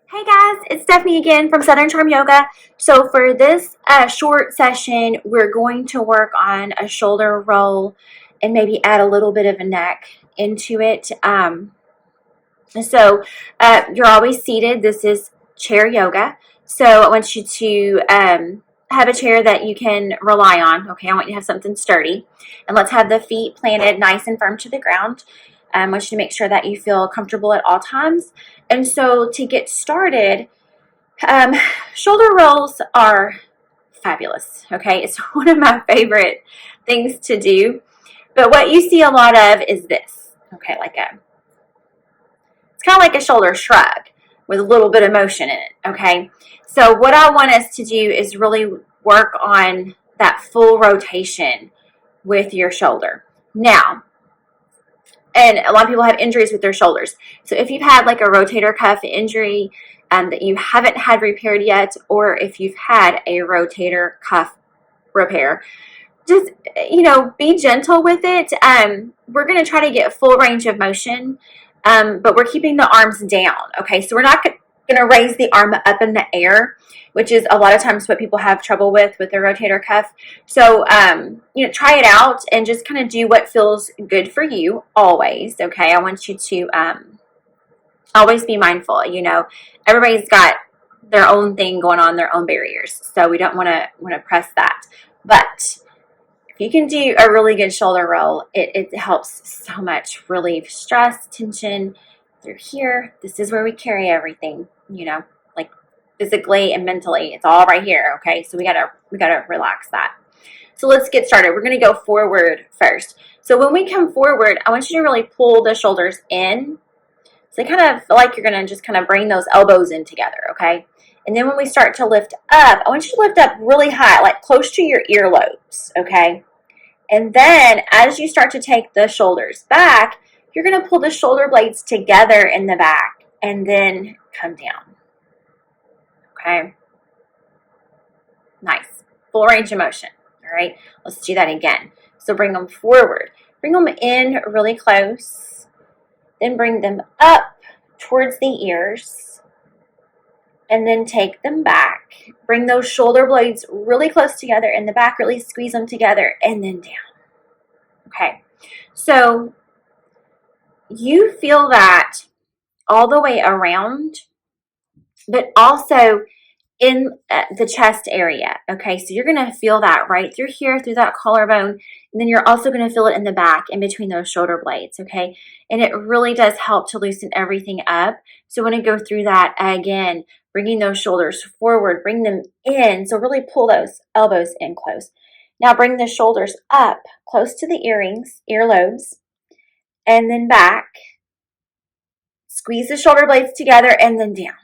Hey guys, it's Stephanie again from Southern Charm Yoga. So for this short session, we're going to work on a shoulder roll and maybe add a little bit of a neck into it. You're always seated. This is chair yoga. So I want you to have a chair that you can rely on. Okay, I want you to have something sturdy. And let's have the feet planted nice and firm to the ground. I want you to make sure that you feel comfortable at all times. And so to get started, shoulder rolls are fabulous. Okay, it's one of my favorite things to do. But what you see a lot of is this. Okay, it's kind of like a shoulder shrug with a little bit of motion in it. Okay, so what I want us to do is really work on that full rotation with your shoulder. Now, and a lot of people have injuries with their shoulders. So if you've had like a rotator cuff injury that you haven't had repaired yet, or if you've had a rotator cuff repair, just, be gentle with it. We're going to try to get full range of motion, but we're keeping the arms down. Okay, so we're not going to raise the arm up in the air, which is a lot of times what people have trouble with their rotator cuff. So, try it out and just kind of do what feels good for you always. Okay, I want you to always be mindful. Everybody's got their own thing going on, their own barriers. So we don't want to press that. But if you can do a really good shoulder roll, it helps so much relieve stress, tension through here. This is where we carry everything, like physically and mentally. It's all right here, okay? So we gotta relax that. So let's get started. We're gonna go forward first. So when we come forward, I want you to really pull the shoulders in. So they kind of feel like you're gonna just kind of bring those elbows in together, okay? And then when we start to lift up, I want you to lift up really high, like close to your earlobes, okay? And then as you start to take the shoulders back, you're going to pull the shoulder blades together in the back and then come down. Okay? Nice. Full range of motion. All right? Let's do that again. So bring them forward. Bring them in really close. Then bring them up towards the ears. And then take them back. Bring those shoulder blades really close together in the back. Really squeeze them together and then down. Okay. So you feel that all the way around, but also in the chest area. Okay, so you're going to feel that right through here, through that collarbone, and then you're also going to feel it in the back, in between those shoulder blades. Okay, and it really does help to loosen everything up. So I want to go through that again, bringing those shoulders forward, bring them in. So really pull those elbows in close. Now bring the shoulders up, close to the earlobes, and then back. Squeeze the shoulder blades together and then down.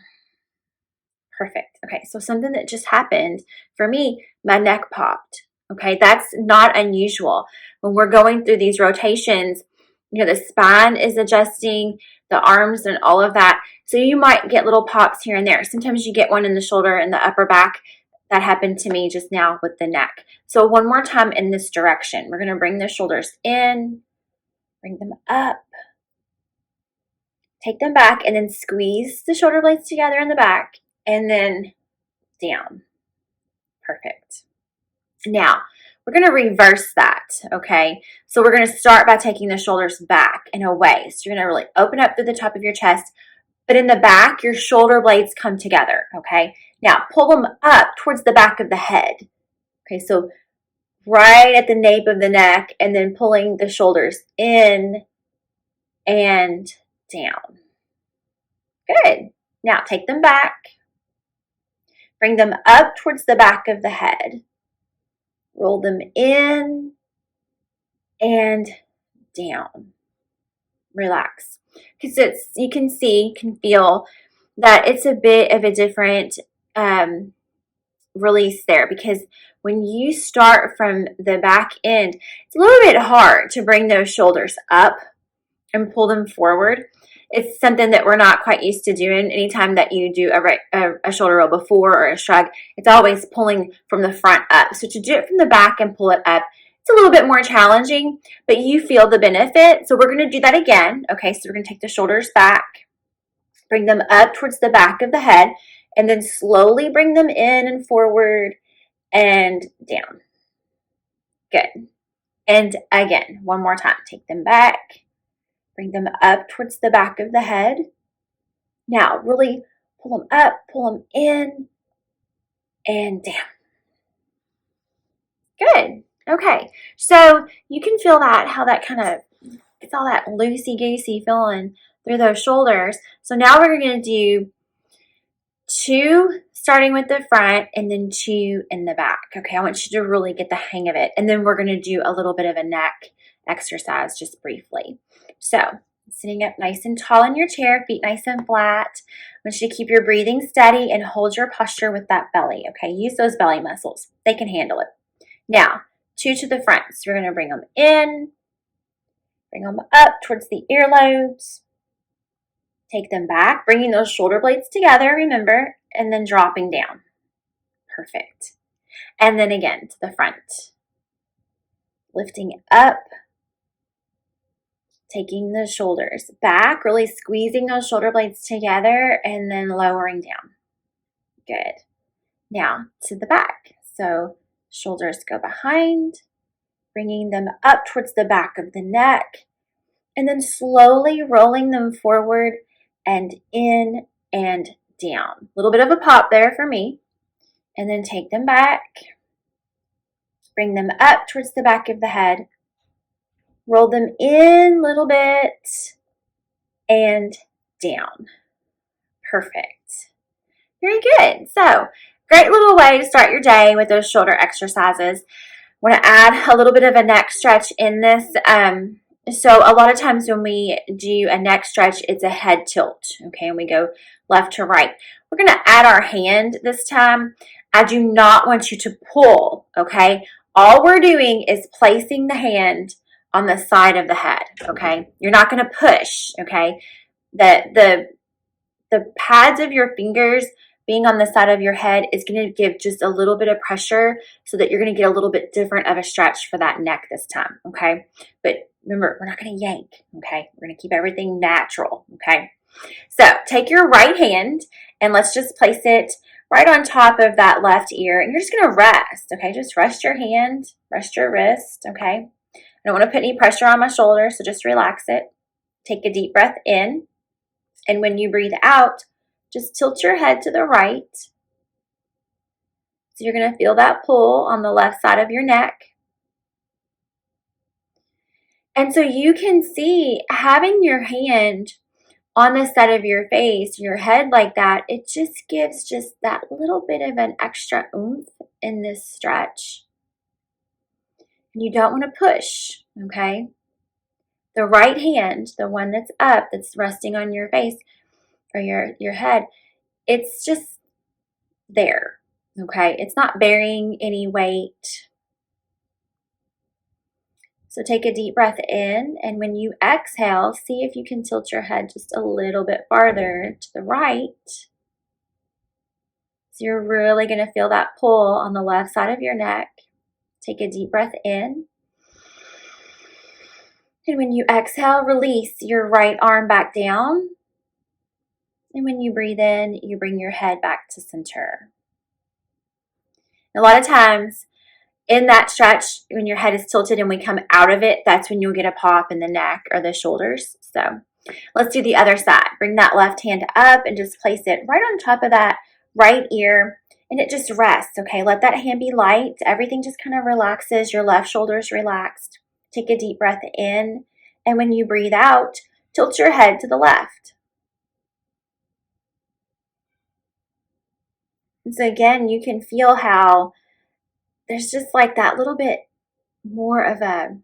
Perfect. Okay, so something that just happened for me, my neck popped. Okay, that's not unusual. When we're going through these rotations, the spine is adjusting, the arms and all of that. So you might get little pops here and there. Sometimes you get one in the shoulder and the upper back. That happened to me just now with the neck. So one more time in this direction. We're going to bring the shoulders in, bring them up, take them back, and then squeeze the shoulder blades together in the back, and then down. Perfect. Now, we're going to reverse that, okay? So we're going to start by taking the shoulders back and away. So you're going to really open up through the top of your chest, but in the back, your shoulder blades come together, okay? Now, pull them up towards the back of the head. Okay, so right at the nape of the neck, and then pulling the shoulders in and down. Good. Now, take them back. Bring them up towards the back of the head. Roll them in and down. Relax. Because you can feel that it's a bit of a different release there, because when you start from the back end, it's a little bit hard to bring those shoulders up and pull them forward. It's something that we're not quite used to doing. Anytime that you do a shoulder roll before or a shrug, it's always pulling from the front up. So to do it from the back and pull it up, it's a little bit more challenging, but you feel the benefit. So we're going to do that again. Okay, so we're going to take the shoulders back, Bring them up towards the back of the head, and then slowly bring them in and forward and down. Good. And again, one more time. Take them back. Bring them up towards the back of the head. Now, really pull them up, pull them in, and down. Good. Okay. So you can feel that, how that kind of gets all that loosey-goosey feeling through those shoulders. So now we're going to do 2 starting with the front and then 2 in the back. Okay, I want you to really get the hang of it. And then we're going to do a little bit of a neck exercise just briefly. So sitting up nice and tall in your chair, feet nice and flat. I want you to keep your breathing steady and hold your posture with that belly. Okay, use those belly muscles. They can handle it. Now, 2 to the front. So we're going to bring them in, bring them up towards the earlobes. Take them back, bringing those shoulder blades together, remember, and then dropping down. Perfect. And then again to the front. Lifting up, taking the shoulders back, really squeezing those shoulder blades together, and then lowering down. Good. Now to the back. So shoulders go behind, bringing them up towards the back of the neck, and then slowly rolling them forward and in and down. A little bit of a pop there for me. And then take them back. Bring them up towards the back of the head. Roll them in a little bit and down. Perfect. Very good. So, great little way to start your day with those shoulder exercises. I want to add a little bit of a neck stretch in this. So a lot of times when we do a neck stretch, it's a head tilt, okay, and we go left to right. We're going to add our hand this time. I do not want you to pull, okay? All we're doing is placing the hand on the side of the head, okay? You're not going to push, okay? The pads of your fingers being on the side of your head is going to give just a little bit of pressure so that you're going to get a little bit different of a stretch for that neck this time, okay? But remember, we're not going to yank, okay? We're going to keep everything natural, okay? So take your right hand and let's just place it right on top of that left ear. And you're just going to rest, okay? Just rest your hand, rest your wrist, okay? I don't want to put any pressure on my shoulder, so just relax it. Take a deep breath in. And when you breathe out, just tilt your head to the right. So you're going to feel that pull on the left side of your neck. And so you can see having your hand on the side of your face, your head like that, it just gives just that little bit of an extra oomph in this stretch. And you don't want to push, okay? The right hand, the one that's up, that's resting on your face or your head, it's just there, okay? It's not bearing any weight. So take a deep breath in, and when you exhale, see if you can tilt your head just a little bit farther to the right. So you're really going to feel that pull on the left side of your neck. Take a deep breath in. And when you exhale, release your right arm back down. And when you breathe in, you bring your head back to center. A lot of times in that stretch, when your head is tilted and we come out of it, that's when you'll get a pop in the neck or the shoulders. So let's do the other side. Bring that left hand up and just place it right on top of that right ear. And it just rests, okay? Let that hand be light. Everything just kind of relaxes. Your left shoulder is relaxed. Take a deep breath in. And when you breathe out, tilt your head to the left. And so again, you can feel how there's just like that little bit more of a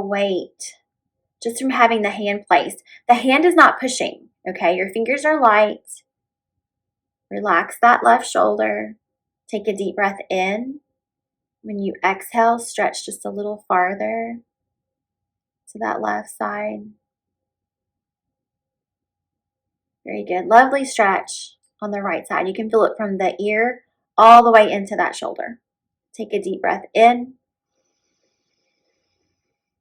weight just from having the hand placed. The hand is not pushing, okay? Your fingers are light. Relax that left shoulder. Take a deep breath in. When you exhale, stretch just a little farther to that left side. Very good. Lovely stretch on the right side. You can feel it from the ear all the way into that shoulder. Take a deep breath in.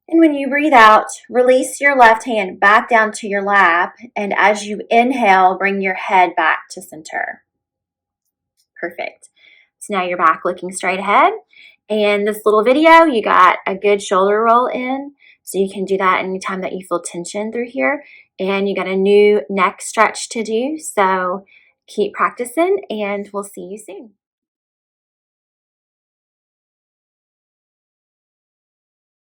And when you breathe out, release your left hand back down to your lap. And as you inhale, bring your head back to center. Perfect. So now you're back looking straight ahead. And this little video, you got a good shoulder roll in. So you can do that anytime that you feel tension through here. And you got a new neck stretch to do. So keep practicing and we'll see you soon.